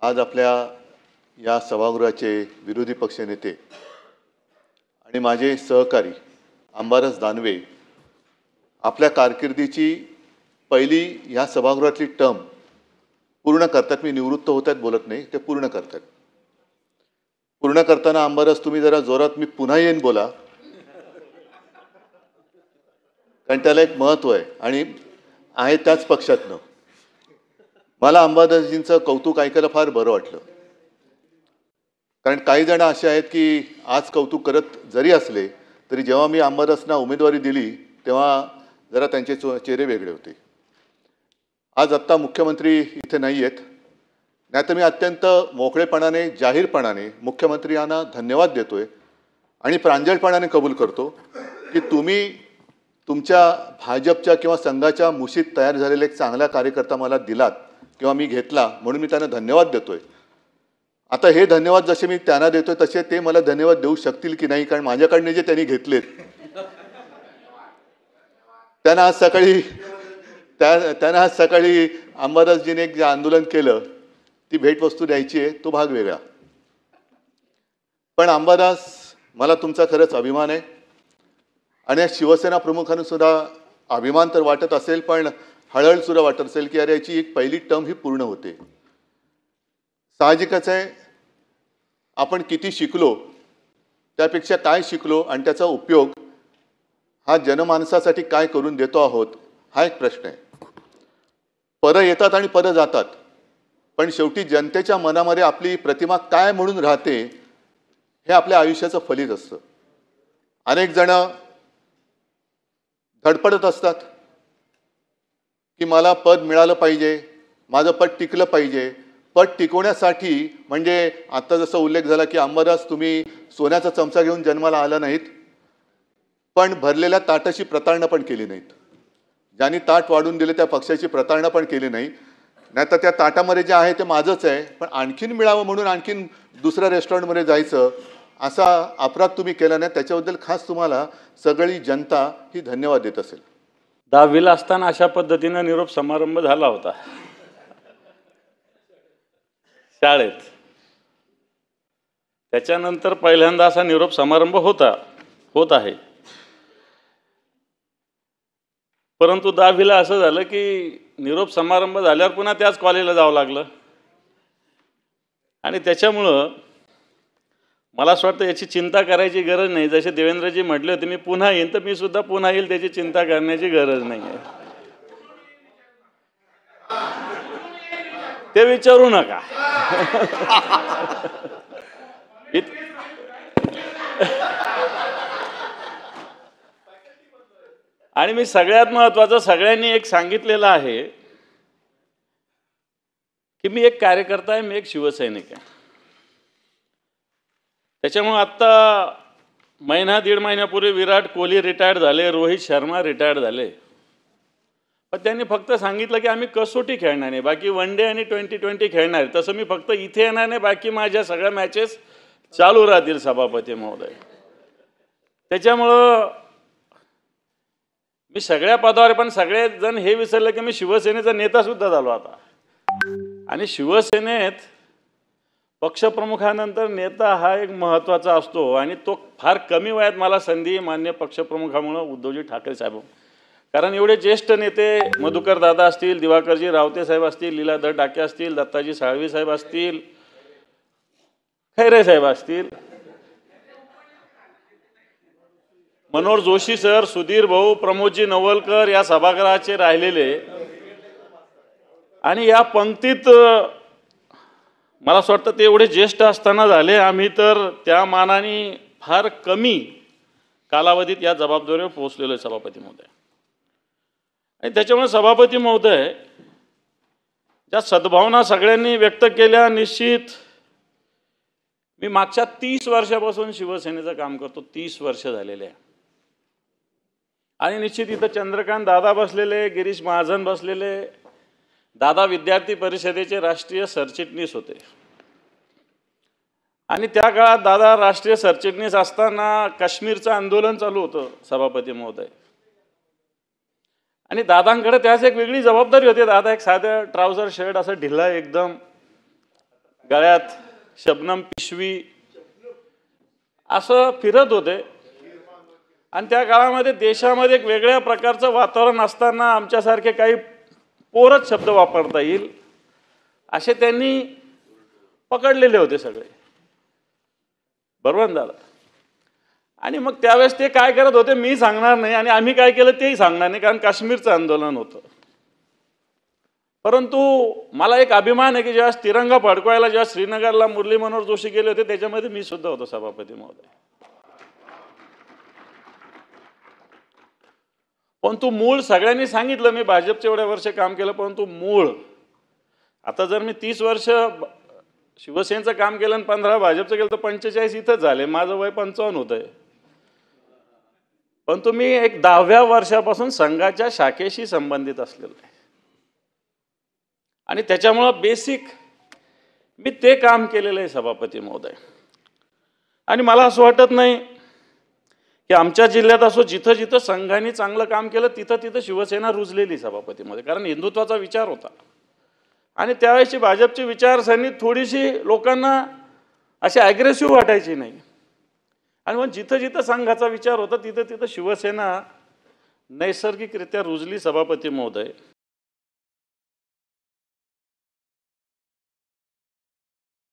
आज आपल्या या सभागृहाचे विरोधी पक्षनेते आणि माझे सहकारी अंबादास दानवे आपल्या कारकिर्दीची पहिली या सभागृहातली टर्म पूर्ण करतात. मी निवृत्त होत आहेत बोलत नाही, ते पूर्ण करतात. पूर्ण करताना अंबादास तुम्ही जरा जोरात मी पुन्हा येईन बोला, कारण त्याला एक महत्त्व आहे आणि आहे त्याच पक्षातनं. मला अंबादासजींचं कौतुक ऐकायला फार बरं वाटलं, कारण काही जण असे आहेत की आज कौतुक करत जरी असले तरी जेव्हा मी अंबादासना उमेदवारी दिली तेव्हा जरा त्यांचे चेहरे वेगळे होते. आज आत्ता मुख्यमंत्री इथे नाही आहेत, नाहीतर मी अत्यंत मोकळेपणाने जाहीरपणाने मुख्यमंत्र्यांना धन्यवाद देतोय आणि प्रांजळपणाने कबूल करतो की तुम्ही तुमच्या भाजपच्या किंवा संघाच्या मुशीत तयार झालेला एक चांगला कार्यकर्ता मला दिलात किंवा मी घेतला, म्हणून मी त्यांना धन्यवाद देतोय. आता हे धन्यवाद जसे मी त्यांना देतोय तसे ते मला धन्यवाद देऊ शकतील की नाही, कारण माझ्याकडनं जे त्यांनी घेतलेत त्यांना आज सकाळी अंबादासजीने एक जे आंदोलन केलं ती भेटवस्तू द्यायची आहे, तो भाग वेगळा. पण अंबादास, मला तुमचा खरंच अभिमान आहे आणि या शिवसेना प्रमुखांना सुद्धा अभिमान तर वाटत असेल, पण हळहळ सुद्धा वाटत असेल की अरे याची एक पहिली टर्म ही पूर्ण होते. साहजिकच आहे, आपण किती शिकलो त्यापेक्षा काय शिकलो आणि त्याचा उपयोग हा जनमानसासाठी काय करून देतो आहोत हा एक प्रश्न आहे. पदं येतात आणि पदं जातात, पण शेवटी जनतेच्या मनामध्ये आपली प्रतिमा काय म्हणून राहते हे आपल्या आयुष्याचं फलित असतं. अनेक जण धडपडत असतात की मला पद मिळालं पाहिजे, माझं पद टिकलं पाहिजे. पद टिकवण्यासाठी म्हणजे आता जसा उल्लेख झाला की अंबादास तुम्ही सोन्याचा चमचा घेऊन जन्माला आला नाहीत, पण भरलेल्या ताटाची प्रतारणा पण केली नाहीत. ज्यांनी ताट वाढून दिले त्या पक्षाची प्रतारणा पण केली नाही. नाहीतर त्या ताटामध्ये जे आहे ते माझंच आहे, पण आणखीन मिळावं म्हणून आणखीन दुसऱ्या रेस्टॉरंटमध्ये जायचं असा अपराध तुम्ही केला नाही. त्याच्याबद्दल खास तुम्हाला सगळी जनता ही धन्यवाद देत असेल. 10वीला असताना अशा पद्धतीनं निरोप समारंभ झाला होता शाळेत. त्याच्यानंतर पहिल्यांदा असा निरोप समारंभ होत आहे. परंतु 10वीला असं झालं की निरोप समारंभ झाल्यावर पुन्हा त्याच कॉलेजला जावं लागलं आणि त्याच्यामुळं मला असं वाटतं याची चिंता करायची गरज नाही. जसे देवेंद्रजी म्हटले होते मी पुन्हा येईन, तर मी सुद्धा पुन्हा येईल, त्याची चिंता करण्याची गरज नाही आहे. ते विचारू नका. आणि मी सगळ्यात महत्त्वाचं सगळ्यांनी एक सांगितलेलं आहे की मी एक कार्यकर्ता आहे, मी एक शिवसैनिक आहे. त्याच्यामुळे आत्ता दीड महिन्यापूर्वी विराट कोहली रिटायर्ड झाले, रोहित शर्मा रिटायर्ड झाले, पण त्यांनी फक्त सांगितलं की आम्ही कसोटी खेळणार नाही, बाकी वन डे आणि 2020 खेळणार. तसं मी फक्त इथे येणार नाही, बाकी माझ्या सगळ्या मॅचेस चालू राहतील सभापती महोदय. त्याच्यामुळं मी सगळ्या पदावर, पण सगळेजण हे विसरले की मी शिवसेनेचा नेता सुद्धा झालो आता. आणि शिवसेनेत पक्षप्रमुखानंतर नेता हा एक महत्त्वाचा असतो आणि तो फार कमी वयात मला संधी मान्य पक्षप्रमुखामुळं उद्धवजी ठाकरे साहेब, कारण एवढे ज्येष्ठ नेते मधुकर दादा असतील, दिवाकरजी रावते साहेब असतील, लीलाधर डाके असतील, दत्ताजी साळवी साहेब असतील, खैरे साहेब असतील, मनोहर जोशी सर, सुधीर भाऊ, प्रमोदजी नवलकर या सभागृहाचे राहिलेले. आणि या पंक्तीत मला असं वाटतं ते एवढे ज्येष्ठ असताना झाले. आम्ही तर त्या मानाने फार कमी कालावधीत या जबाबदारीवर पोहोचलेलो आहे सभापती महोदय. आणि त्याच्यामुळे सभापती महोदय ज्या सद्भावना सगळ्यांनी व्यक्त केल्या, निश्चित मी मागच्या 30 वर्षापासून शिवसेनेचं काम करतो, 30 वर्ष झालेले आहे. आणि निश्चित इथं चंद्रकांत दादा बसलेले, गिरीश महाजन बसलेले. दादा विद्यार्थी परिषदेचे राष्ट्रीय सरचिटणीस होते आणि त्या काळात दादा राष्ट्रीय सरचिटणीस असताना काश्मीरचं आंदोलन चालू होतं सभापती महोदय. आणि दादांकडे त्याच एक वेगळी जबाबदारी होती. दादा एक साधं ट्राउझर शर्ट असं ढिला एकदम गळ्यात शबनम पिशवी असं फिरत होते आणि त्या काळामध्ये देशामध्ये एक वेगळ्या प्रकारचं वातावरण असताना आमच्यासारखे काही पोरच शब्द वापरता येईल असे त्यांनी पकडलेले होते सगळे, बरोबर ना दादा? आणि मग त्यावेळेस ते काय करत होते मी सांगणार नाही आणि आम्ही काय केलं तेही सांगणार नाही, कारण काश्मीरचं आंदोलन होतं. परंतु मला एक अभिमान आहे की जेव्हा तिरंगा फडकवायला जेव्हा श्रीनगरला मुरली मनोहर जोशी गेले होते त्याच्यामध्ये मी सुद्धा होतो सभापती महोदय. परंतु मूळ सगळ्यांनी सांगितलं मी भाजपचे एवढ्या वर्ष काम केलं, परंतु मूळ आता जर मी 30 वर्ष शिवसेनेचं काम केलं आणि 15 भाजपचं केलं तर 45 इथंच झाले, माझं वय 55 होतंय. परंतु मी एक 10व्या वर्षापासून संघाच्या शाखेशी संबंधित असलेलो आहे आणि त्याच्यामुळं बेसिक मी ते काम केलेलं आहे सभापती महोदय. आणि मला असं वाटत नाही की आमच्या जिल्ह्यात असो जिथं जिथं संघाने चांगलं काम केलं तिथं तिथं शिवसेना रुजलेली सभापती महोदय, कारण हिंदुत्वाचा विचार होता आणि त्यावेळेची भाजपची विचारसरणी थोडीशी लोकांना अशी ॲग्रेसिव्ह वाटायची नाही. आणि मग जिथं जिथं संघाचा विचार होता तिथं तिथं शिवसेना नैसर्गिकरित्या रुजली सभापती महोदय.